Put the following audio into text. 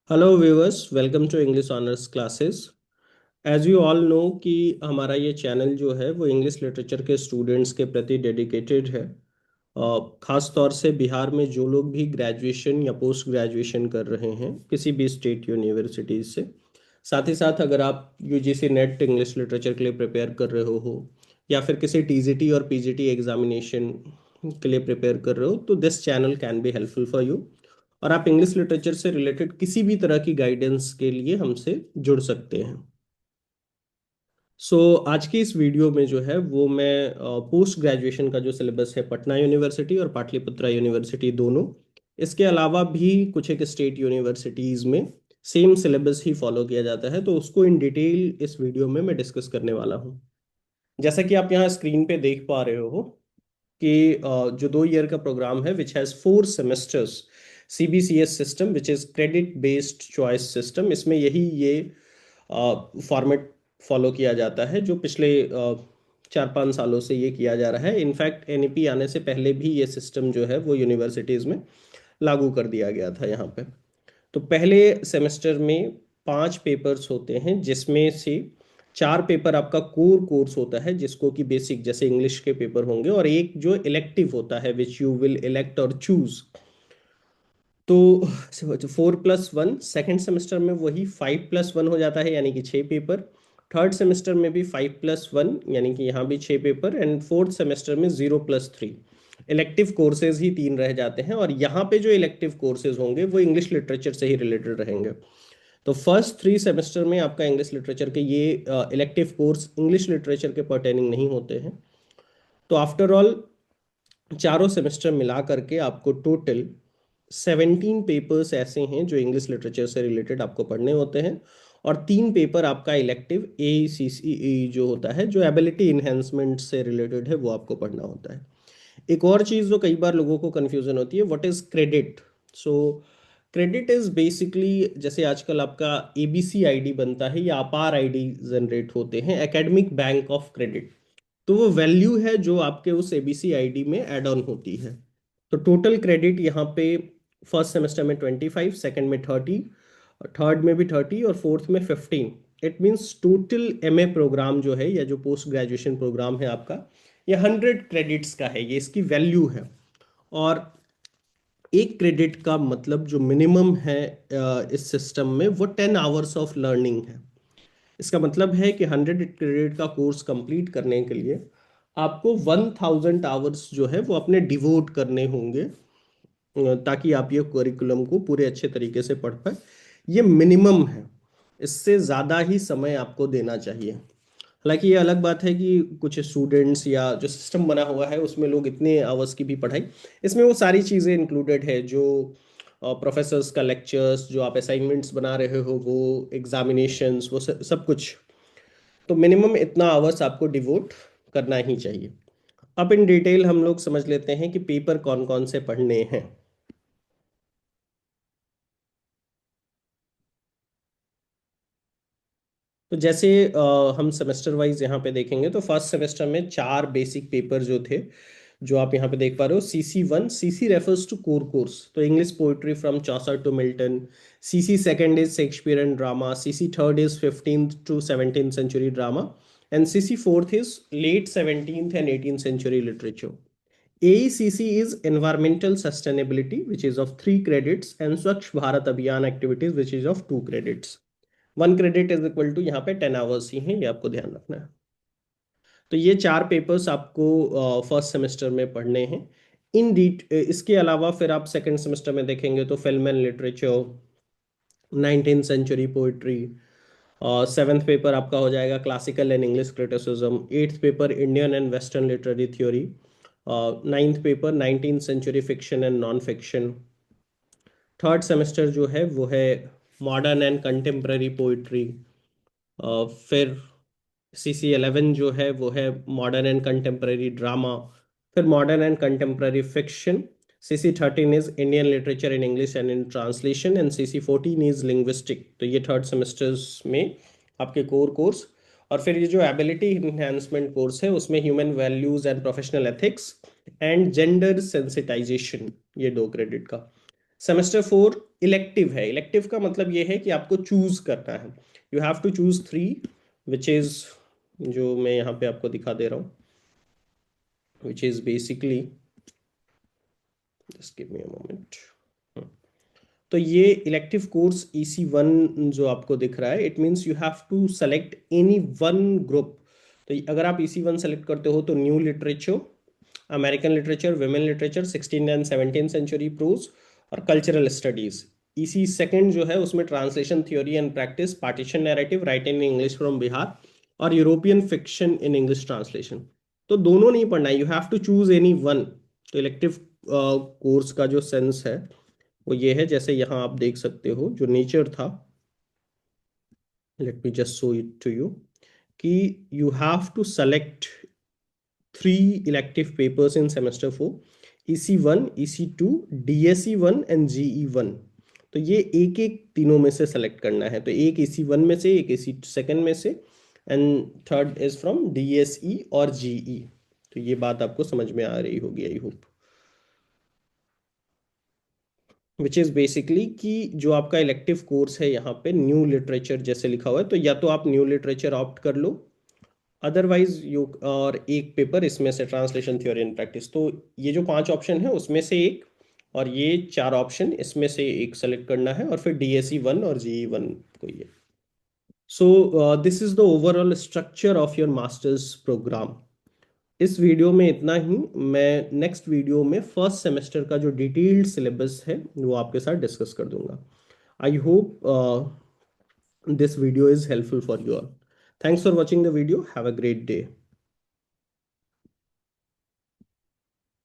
Hello viewers, welcome to English honours classes. As you all know कि हमारा ये channel जो है वो इंग्लिश लिटरेचर के स्टूडेंट्स के प्रति डेडिकेटेड है। खास तौर से बिहार में जो लोग भी ग्रेजुएशन या पोस्ट ग्रेजुएशन कर रहे हैं किसी भी स्टेट यूनिवर्सिटीज से, साथ ही साथ अगर आप यूजीसी नेट इंग्लिश लिटरेचर के लिए प्रिपेयर कर रहे हो या फिर किसी टीजीटी और पीजीटी एग्जामिनेशन के लिए प्रिपेयर कर रहे हो, तो this channel can be helpful for you. और आप इंग्लिश लिटरेचर से रिलेटेड किसी भी तरह की गाइडेंस के लिए हमसे जुड़ सकते हैं। आज की इस वीडियो में जो है वो मैं पोस्ट ग्रेजुएशन का जो सिलेबस है पटना यूनिवर्सिटी और पाटलिपुत्रा यूनिवर्सिटी दोनों, इसके अलावा भी कुछ एक स्टेट यूनिवर्सिटीज़ में सेम सिलेबस ही फॉलो किया जाता है, तो उसको इन डिटेल इस वीडियो में मैं डिस्कस करने वाला हूँ। जैसा कि आप यहाँ स्क्रीन पे देख पा रहे हो कि जो 2 ईयर का प्रोग्राम है which has 4 semesters, CBCS system which is credit based choice system, इसमें यही ये फॉर्मेट फॉलो किया जाता है जो पिछले 4-5 सालों से ये किया जा रहा है। इनफैक्ट एनईपी आने से पहले भी ये सिस्टम जो है वो यूनिवर्सिटीज़ में लागू कर दिया गया था यहाँ पे। तो पहले सेमेस्टर में 5 पेपर्स होते हैं, जिसमें से 4 पेपर आपका कोर कोर्स होता है जिसको कि बेसिक जैसे इंग्लिश के पेपर होंगे, और एक जो इलेक्टिव होता है विच यू विल इलेक्ट और चूज। तो 4+1 सेकेंड सेमेस्टर में वही 5+1 हो जाता है, यानी कि 6 पेपर। थर्ड सेमेस्टर में भी 5+1 यानी कि यहाँ भी 6 पेपर, एंड फोर्थ सेमेस्टर में 0+3 इलेक्टिव कोर्सेज ही 3 रह जाते हैं। और यहाँ पे जो इलेक्टिव कोर्सेज होंगे वो इंग्लिश लिटरेचर से ही रिलेटेड रहेंगे। तो फर्स्ट 3 सेमेस्टर में आपका इंग्लिश लिटरेचर के ये इलेक्टिव कोर्स इंग्लिश लिटरेचर के पर्टेनिंग नहीं होते हैं। तो आफ्टर ऑल चारों सेमेस्टर मिला करके आपको टोटल 17 पेपर्स ऐसे हैं जो इंग्लिश लिटरेचर से रिलेटेड आपको पढ़ने होते हैं, और 3 पेपर आपका इलेक्टिव ए सी सी जो होता है जो एबिलिटी इन्हेंसमेंट से रिलेटेड है वो आपको पढ़ना होता है। एक और चीज़ जो कई बार लोगों को कन्फ्यूजन होती है, what is credit. So credit is basically जैसे आजकल आपका एबीसी आईडी बनता है या अपार आईडी जनरेट होते हैं, एकेडमिक बैंक ऑफ क्रेडिट। तो वो वैल्यू है जो आपके उस एबीसी आईडी में एड ऑन होती है। तो टोटल क्रेडिट यहाँ पे फर्स्ट सेमेस्टर में 25, सेकंड में 30, थर्ड में भी 30 और फोर्थ में 15। It means total MA programme जो है या जो पोस्ट ग्रेजुएशन प्रोग्राम है आपका, ये 100 क्रेडिट्स का है, ये इसकी वैल्यू है। और एक क्रेडिट का मतलब जो मिनिमम है इस सिस्टम में वो 10 आवर्स ऑफ लर्निंग है। इसका मतलब है कि 100 क्रेडिट का कोर्स कंप्लीट करने के लिए आपको 1000 आवर्स जो है वो अपने डिवोट करने होंगे, ताकि आप ये करिकुलम को पूरे अच्छे तरीके से पढ़ पाए। ये मिनिमम है, इससे ज़्यादा ही समय आपको देना चाहिए। हालांकि ये अलग बात है कि कुछ स्टूडेंट्स या जो सिस्टम बना हुआ है उसमें लोग इतने आवर्स की भी पढ़ाई, इसमें वो सारी चीज़ें इंक्लूडेड है जो प्रोफेसर्स का लेक्चर्स, जो आप असाइनमेंट्स बना रहे हो, वो एग्जामिनेशंस, वो सब कुछ। तो मिनिमम इतना आवर्स आपको डिवोट करना ही चाहिए। अब इन डिटेल हम लोग समझ लेते हैं कि पेपर कौन कौन से पढ़ने हैं। तो जैसे हम सेमेस्टर वाइज यहाँ पे देखेंगे तो फर्स्ट सेमेस्टर में 4 बेसिक पेपर जो थे, जो आप यहाँ पे देख पा रहे हो। CC1, CC refers to core course, तो English poetry from Chaucer to Milton. CC second is Shakespeare and drama. CC third is 15th to 17th century drama, and CC fourth is late 17th and 18th century literature. AECC is environmental sustainability, which is of 3 credits, and Swachh Bharat Abhiyan activities, which is of 2 credits। 1 credit is equal to यहाँ पे 10 hours ही हैं, ये आपको ध्यान रखना है। तो ये 4 पेपर्स आपको फर्स्ट सेमेस्टर में पढ़ने हैं। इन डीट इसके अलावा फिर आप सेकंड सेमेस्टर में देखेंगे तो film and literature, 19th century poetry. Seventh paper आपका हो जाएगा classical and English criticism. Eighth paper Indian and western literary theory. Ninth paper 19th century fiction and non fiction. Third semester जो है वो है मॉडर्न एंड कंटेम्प्ररी पोइट्री। फिर CC11 जो है वो है मॉडर्न एंड कंटेम्प्ररी ड्रामा। फिर modern and contemporary fiction. CC13 is Indian literature in English and in translation, and CC14 is linguistic. तो ये थर्ड सेमेस्टर्स में आपके कोर कोर्स। और फिर ये जो एबिलिटी इन्हांसमेंट कोर्स है उसमें human values and professional ethics and gender sensitization, ये 2 क्रेडिट का। सेमेस्टर 4 इलेक्टिव है। इलेक्टिव का मतलब ये है कि आपको चूज करना है। You have to choose 3, which is, जो मैं यहाँ पे आपको दिखा दे रहा हूँ, which is basically, just give me a moment. तो ये इलेक्टिव कोर्स EC1 जो आपको दिख रहा है, it means you have to select any one group. तो अगर आप EC1 सेलेक्ट करते हो तो new literature, American literature, women literature, 16 and 17 century prose और कल्चरल स्टडीज। EC2 जो है उसमें translation theory and practice, partition narrative, write in English from Bihar और European fiction in English translation. तो दोनों नहीं पढ़ना है, you have to choose any one. तो इलेक्टिव कोर्स का जो सेंस है वो ये है, जैसे यहाँ आप देख सकते हो जो नेचर था, let me just show it to you, कि you have to select 3 elective papers in semester 4, EC1, EC2, DSE1 and GE1। तो ये एक एक तीनों में से सेलेक्ट करना है। तो एक EC1 में से, एक EC2 में से, and third is from DSE और GE। तो ये बात आपको समझ में आ रही होगी, I hope. Which is basically कि जो आपका इलेक्टिव कोर्स है यहाँ पे न्यू लिटरेचर जैसे लिखा हुआ है, तो या तो आप न्यू लिटरेचर ऑप्ट कर लो, अदरवाइज यू, और एक पेपर इसमें से ट्रांसलेशन थ्योरी एंड प्रैक्टिस। तो ये जो 5 ऑप्शन है उसमें से एक, और ये 4 ऑप्शन इसमें से एक सेलेक्ट करना है, और फिर DSE1 और GE1 को ये। So this is the overall structure of your masters programme. इस वीडियो में इतना ही। मैं नेक्स्ट वीडियो में फर्स्ट सेमेस्टर का जो डिटेल्ड सिलेबस है वो आपके साथ डिस्कस कर दूंगा। I hope this video is helpful for you all. Thanks for watching the video. Have a great day.